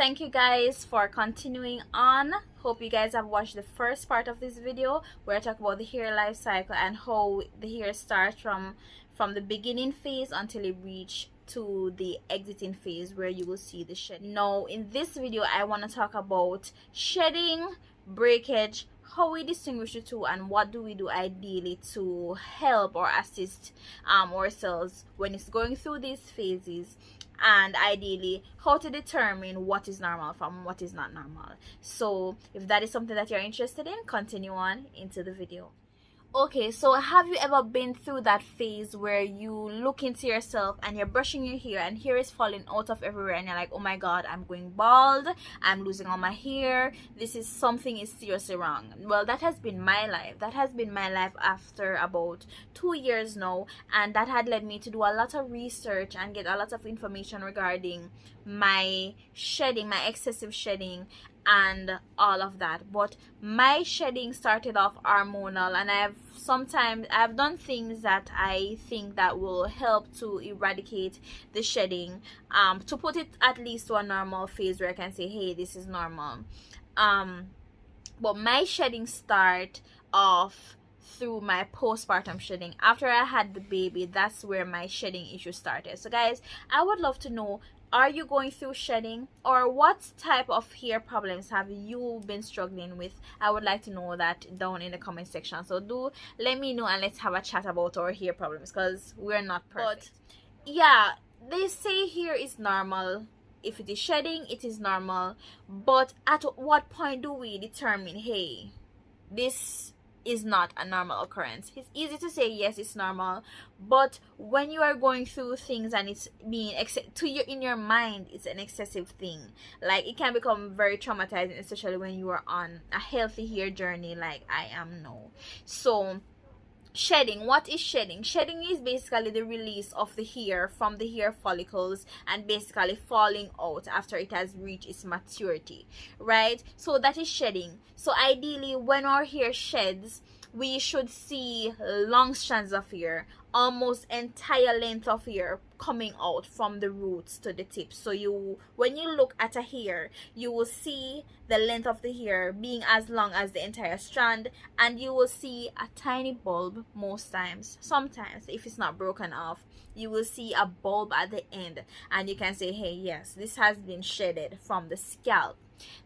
thank you guys for continuing on. Hope you guys have watched the first part of this video where I talk about the hair life cycle and how the hair starts from the beginning phase until it reach to the exiting phase where you will see the shed. Now in this video I want to talk about shedding, breakage, how we distinguish the two, and what do we do ideally to help or assist ourselves when it's going through these phases, and ideally how to determine what is normal from what is not normal. So if that is something that you're interested in, continue on into the video. Okay, so have you ever been through that phase where you look into yourself and you're brushing your hair and hair is falling out of everywhere and you're like, oh my god, I'm going bald, I'm losing all my hair, something is seriously wrong? Well, that has been my life. That has been my life after about 2 years now, and that had led me to do a lot of research and get a lot of information regarding my shedding, my excessive shedding and all of that. But my shedding started off hormonal, and I've done things that I think that will help to eradicate the shedding, to put it at least to a normal phase where I can say, hey, this is normal. But my shedding start off through my postpartum shedding. After I had the baby, that's where my shedding issue started. So guys, I would love to know, are you going through shedding, or what type of hair problems have you been struggling with? I would like to know that down in the comment section. So do let me know and let's have a chat about our hair problems, because we're not perfect. But yeah, they say hair is normal. If it is shedding, it is normal. But at what point do we determine, hey, this is not a normal occurrence? It's easy to say yes, it's normal, but when you are going through things and it's being in your mind, it's an excessive thing. Like, it can become very traumatizing, especially when you are on a healthy hair journey like I am now. So shedding, what is shedding? Shedding is basically the release of the hair from the hair follicles and basically falling out after it has reached its maturity, right? So that is shedding. So ideally, when our hair sheds, we should see long strands of hair, almost entire length of hair coming out from the roots to the tips. So when you look at a hair, you will see the length of the hair being as long as the entire strand, and you will see a tiny bulb most times. Sometimes, if it's not broken off, you will see a bulb at the end, and you can say, hey, yes, this has been shedded from the scalp.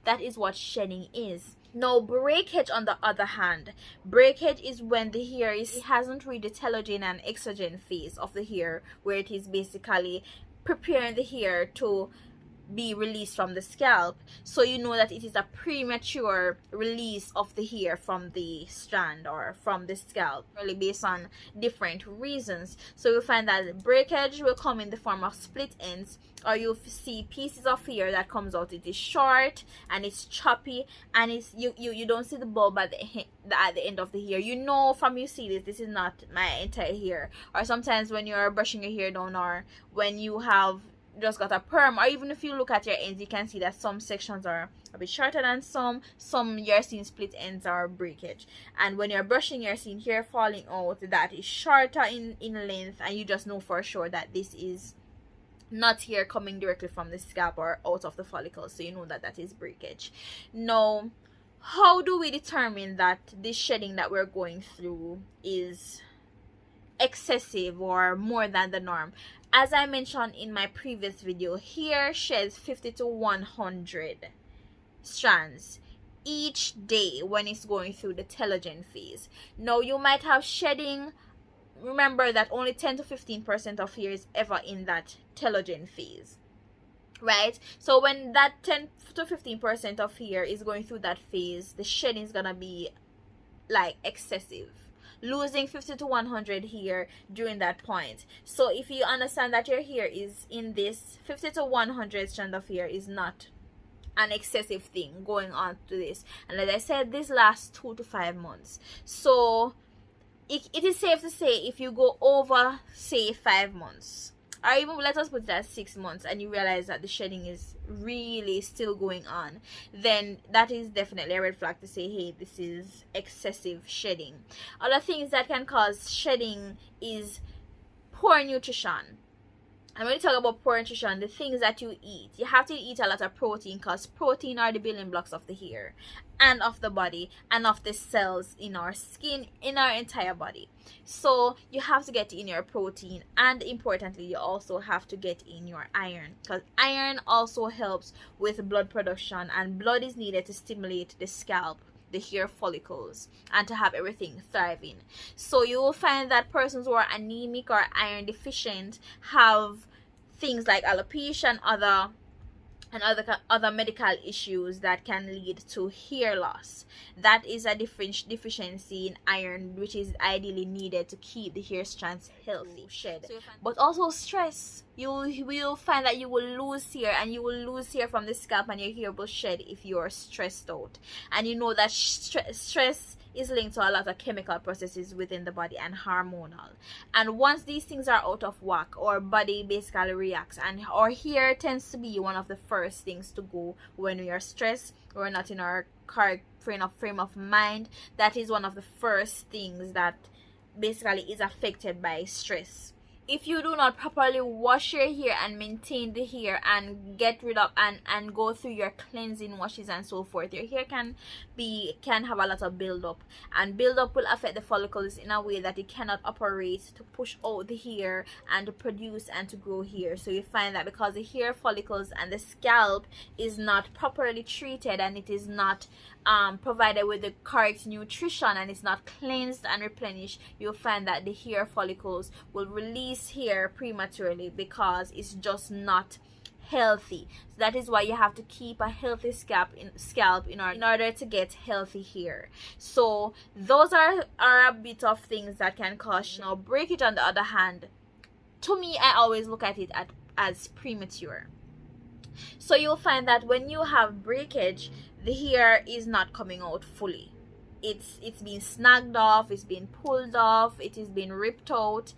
That is what shedding is. Now, breakage on the other hand, breakage is when the hair hasn't reached the telogen and exogen phase of the hair, where it is basically preparing the hair to be released from the scalp. So you know that it is a premature release of the hair from the strand or from the scalp, really based on different reasons. So you'll find that breakage will come in the form of split ends, or you'll see pieces of hair that comes out. It is short and it's choppy, and it's you don't see the bulb at the end of the hair. You know from you see this is not my entire hair. Or sometimes when you're brushing your hair down, or when you have just got a perm, or even if you look at your ends, you can see that some sections are a bit shorter than some you're seeing split ends or breakage. And when you're brushing, you're seeing hair falling out that is shorter in length, and you just know for sure that this is not hair coming directly from the scalp or out of the follicles. So you know that that is breakage. Now, how do we determine that this shedding that we're going through is excessive or more than the norm? As I mentioned in my previous video, hair sheds 50 to 100 strands each day when it's going through the telogen phase. Now, you might have shedding. Remember that only 10 to 15% of hair is ever in that telogen phase, right? So when that 10 to 15% of hair is going through that phase, the shedding is gonna be like excessive, losing 50 to 100 hair during that point. So if you understand that your hair is in this 50 to 100 strand of hair is not an excessive thing going on to this, and as I said, this lasts 2 to 5 months. So it is safe to say, if you go over, say, 5 months, or even let us put it at 6 months, and you realize that the shedding is really still going on, then that is definitely a red flag to say, hey, this is excessive shedding. Other things that can cause shedding is poor nutrition. And when you talk about poor nutrition, the things that you eat, you have to eat a lot of protein, because protein are the building blocks of the hair and of the body and of the cells in our skin, in our entire body. So you have to get in your protein, and importantly, you also have to get in your iron, because iron also helps with blood production, and blood is needed to stimulate the scalp, the hair follicles, and to have everything thriving. So you will find that persons who are anemic or iron deficient have things like alopecia and other medical issues that can lead to hair loss. That is a deficiency in iron, which is ideally needed to keep the hair strands healthy. But also stress. You will find that you will lose hair, and you will lose hair from the scalp, and your hair will shed if you are stressed out. And you know that stress is linked to a lot of chemical processes within the body and hormonal. And once these things are out of whack, our body basically reacts, and our hair tends to be one of the first things to go when we are stressed. We're not in our correct frame of mind. That is one of the first things that basically is affected by stress. If you do not properly wash your hair and maintain the hair and get rid of and go through your cleansing washes and so forth, your hair can have a lot of buildup, and buildup will affect the follicles in a way that it cannot operate to push out the hair and to produce and to grow hair. So you find that because the hair follicles and the scalp is not properly treated, and it is not provided with the correct nutrition, and it's not cleansed and replenished, you'll find that the hair follicles will release hair prematurely because it's just not healthy. So that is why you have to keep a healthy scalp in order to get healthy hair. So those are a bit of things that can cause breakage. On the other hand, to me, I always look at it as premature. So you'll find that when you have breakage, the hair is not coming out fully. It's being snagged off, it's being pulled off, it is being ripped out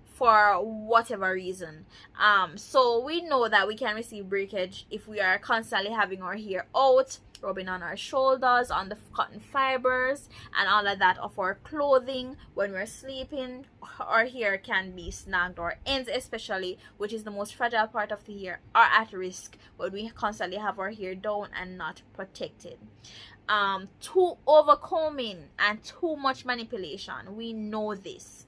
for whatever reason. So we know that we can receive breakage if we are constantly having our hair out, rubbing on our shoulders, on the cotton fibers and all of that of our clothing. When we're sleeping, our hair can be snagged, or ends especially, which is the most fragile part of the hair, are at risk when we constantly have our hair down and not protected. Too overcombing and too much manipulation, we know this.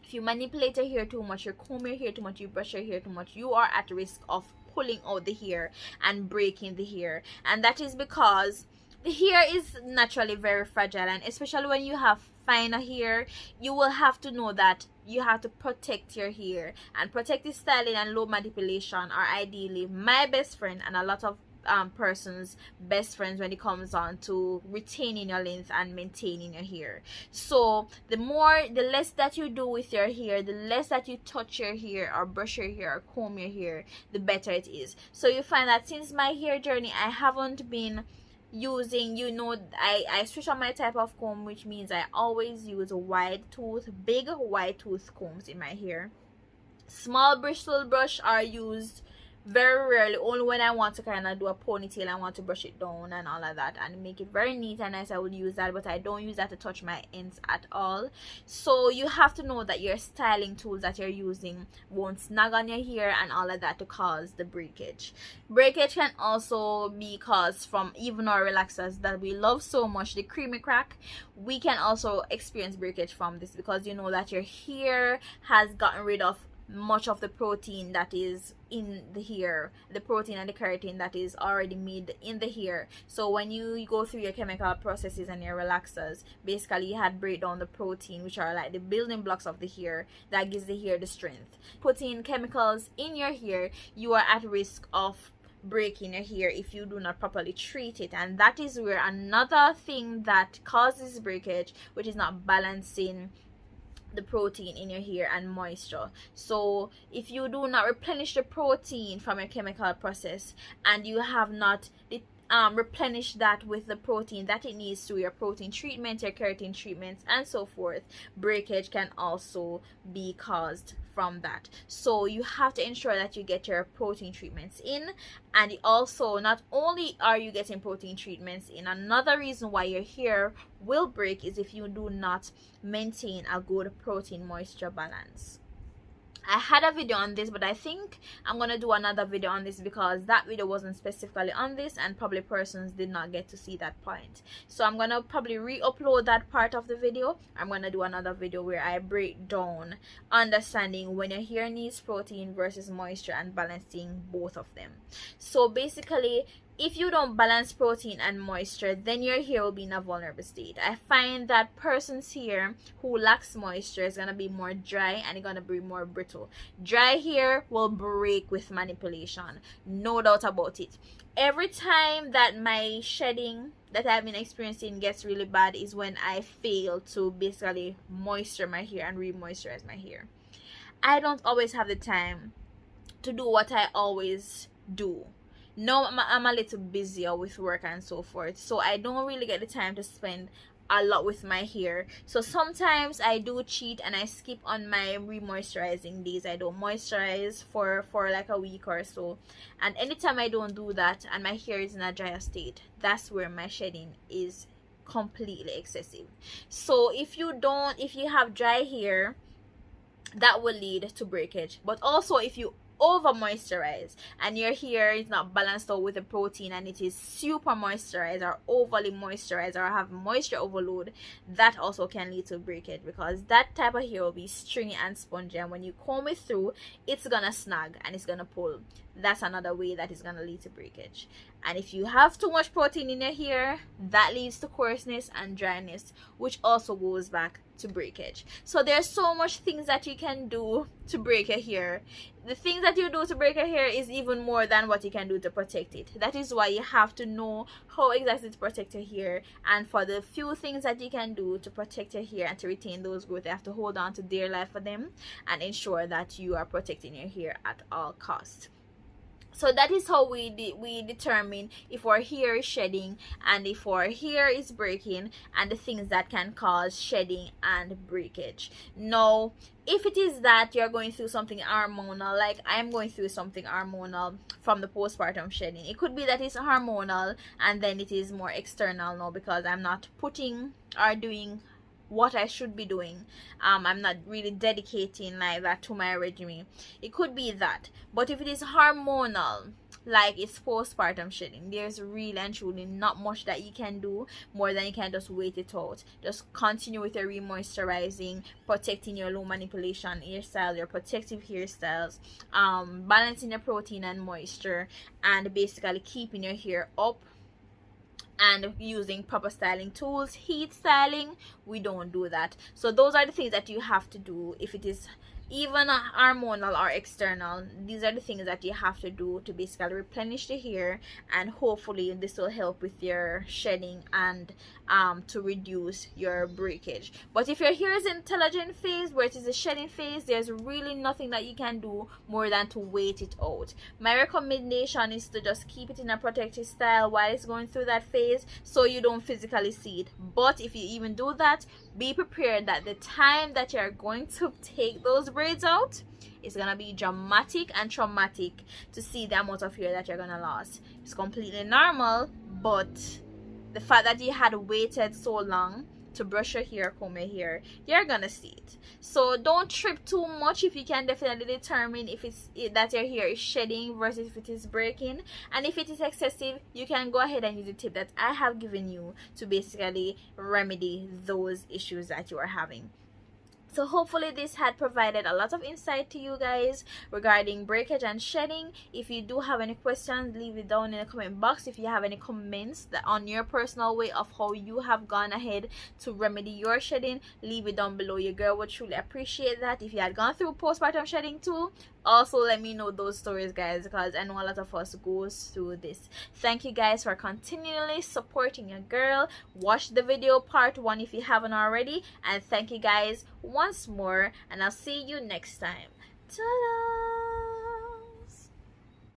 If you manipulate your hair too much, you comb your hair too much, you brush your hair too much, you are at risk of pulling out the hair and breaking the hair. And that is because the hair is naturally very fragile, and especially when you have finer hair, you will have to know that you have to protect your hair. And protective styling and low manipulation are ideally my best friend and a lot of person's best friends when it comes on to retaining your length and maintaining your hair. So the less that you do with your hair, the less that you touch your hair or brush your hair or comb your hair, the better it is. So you find that since my hair journey, I haven't been using, I switch on my type of comb, which means I always use big wide tooth combs in my hair. Small bristle brush are used very rarely, only when I want to kind of do a ponytail, I want to brush it down and all of that and make it very neat and nice. I would use that, but I don't use that to touch my ends at all. So you have to know that your styling tools that you're using won't snag on your hair and all of that to cause the breakage. Breakage can also be caused from even our relaxers that we love so much, the creamy crack. We can also experience breakage from this because you know that your hair has gotten rid of much of the protein that is in the hair, the protein and the keratin that is already made in the hair. So when you go through your chemical processes and your relaxers, basically you had break down the protein, which are like the building blocks of the hair that gives the hair the strength. Putting chemicals in your hair, you are at risk of breaking your hair if you do not properly treat it. And that is where another thing that causes breakage, which is not balancing the protein in your hair and moisture. So if you do not replenish the protein from your chemical process and you have not replenish that with the protein that it needs through your protein treatment, your keratin treatments and so forth, breakage can also be caused from that. So you have to ensure that you get your protein treatments in. And also, not only are you getting protein treatments in, another reason why your hair will break is if you do not maintain a good protein moisture balance. I had a video on this, but I think I'm gonna do another video on this because that video wasn't specifically on this and probably persons did not get to see that point. So I'm gonna probably re-upload that part of the video. I'm gonna do another video where I break down understanding when your hair needs protein versus moisture and balancing both of them. So basically, if you don't balance protein and moisture, then your hair will be in a vulnerable state. I find that person's hair who lacks moisture is going to be more dry and it's going to be more brittle. Dry hair will break with manipulation, no doubt about it. Every time that my shedding that I've been experiencing gets really bad is when I fail to basically moisture my hair and re-moisturize my hair. I don't always have the time to do what I always do. No, I'm a little busier with work and so forth, so I don't really get the time to spend a lot with my hair. So sometimes I do cheat and I skip on my re-moisturizing days. I don't moisturize for like a week or so, and anytime I don't do that and my hair is in a drier state, that's where my shedding is completely excessive. So if you have dry hair, that will lead to breakage. But also if you over moisturize and your hair is not balanced out with the protein and it is super moisturized or overly moisturized or have moisture overload, that also can lead to breakage, because that type of hair will be stringy and spongy, and when you comb it through, it's gonna snag and it's gonna pull. That's another way that is gonna lead to breakage. And if you have too much protein in your hair, that leads to coarseness and dryness, which also goes back to breakage. So there's so much things that you can do to break your hair. The things that you do to break your hair is even more than what you can do to protect it. That is why you have to know how exactly to protect your hair, and for the few things that you can do to protect your hair and to retain those growth, you have to hold on to dear life for them and ensure that you are protecting your hair at all costs. So that is how we determine if our hair is shedding and if our hair is breaking, and the things that can cause shedding and breakage. Now, if it is that you're going through something hormonal, like I'm going through something hormonal from the postpartum shedding, it could be that it's hormonal and then it is more external now because I'm not putting or doing what I should be doing. I'm not really dedicating like that to my regimen. It could be that. But if it is hormonal, like it's postpartum shedding, there's really and truly not much that you can do more than you can just wait it out. Just continue with your re-moisturizing, protecting your low manipulation hairstyle, your protective hairstyles, balancing your protein and moisture, and basically keeping your hair up and using proper styling tools. Heat styling, we don't do that. So those are the things that you have to do. If it is even hormonal or external, these are the things that you have to do to basically replenish the hair, and hopefully this will help with your shedding and to reduce your breakage. But if your hair is in intelligent phase where it is a shedding phase, there's really nothing that you can do more than to wait it out. My recommendation is to just keep it in a protective style while it's going through that phase, so you don't physically see it. But if you even do that, be prepared that the time that you're going to take those braids out, it's gonna be dramatic and traumatic to see the amount of hair that you're gonna lose. It's completely normal, but the fact that you had waited so long to brush your hair, comb your hair, you're gonna see it. So don't trip too much if you can definitely determine if it's that your hair is shedding versus if it is breaking. And if it is excessive, you can go ahead and use the tip that I have given you to basically remedy those issues that you are having. So hopefully this had provided a lot of insight to you guys regarding breakage and shedding. If you do have any questions, leave it down in the comment box. If you have any comments that on your personal way of how you have gone ahead to remedy your shedding, leave it down below. Your girl would truly appreciate that. If you had gone through postpartum shedding too, also let me know those stories, guys, because I know a lot of us goes through this. Thank you guys for continually supporting your girl. Watch the video part 1 if you haven't already, and thank you guys once more, and I'll see you next time. Ta-da!